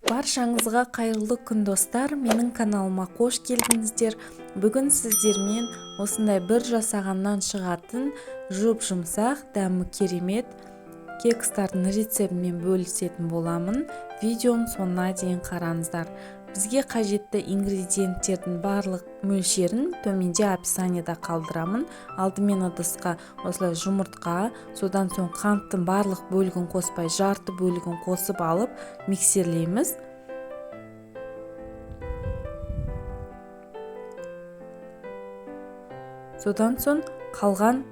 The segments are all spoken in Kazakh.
Баршаңызға қайырлы күн достар, менің каналыма қош келдіңіздер. Бүгін сіздермен осындай бір жасағаннан шығатын жұмсақ, дәмі керемет кекстардың рецептімен бөлісетін боламын. Видеоның соңына дейін қараңыздар. Бізге қажетті ингредиенттердің барлық мөлшерін төменде описаниеда қалдырамын. Алдымен ыдысқа осылай жұмыртқа, содан соң қанттың барлық бөлігін қоспай, жарты бөлігін қосып алып миксерлейміз. Содан соң қалған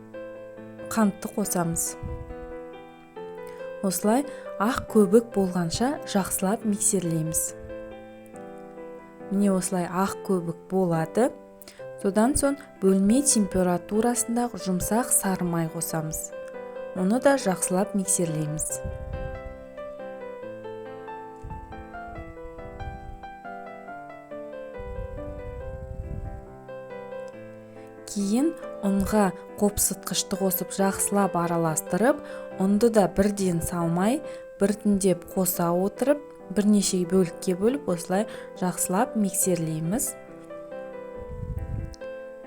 қантты қосамыз. Осылай ақ көбік болғанша жақсылап миксерлейміз. Міне осылай ақ көбік болады. Содан соң бөлме температурасындағы жұмсақ сары май қосамыз. Оны да жақсылап миксерлейміз. Кейін ұнға қопсытқышты қосып жақсылап араластырып, ұнды да бірден салмай, біртіндеп қоса отырып, бірнеше бөлікке бөліп, осылай жақсылап миксерлейміз.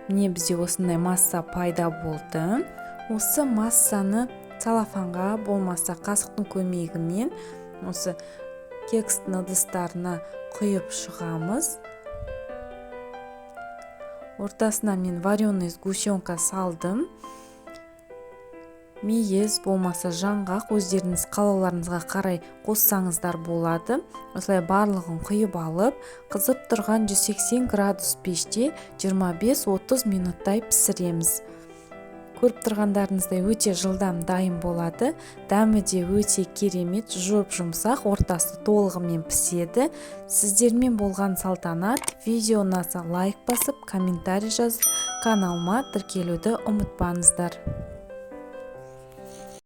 Міне бізде осындай масса пайда болды. Осы массаны целлофанға, болмаса қасықтың көмегімен осы кекстің ыдыстарына құйып шығамыз. Ортасына мен вареный сгущенка салдым. Мейіз болмаса жаңғақ өздеріңіз қалауларыңызға қарай қоссаңыздар болады. Осылай барлығын құйып алып, қызып тұрған 180 градус пеште 25-30 минуттай пісіреміз. Көріп тұрғандарыңыздай өте жылдам дайын болады. Дәмі де өте керемет, жұмсақ, ортасы толығымен піседі. Сіздермен болған салтанат. Видео ұнаса лайк басып, комментарий жазып, каналыма тіркелуді ұмытпаңыздар.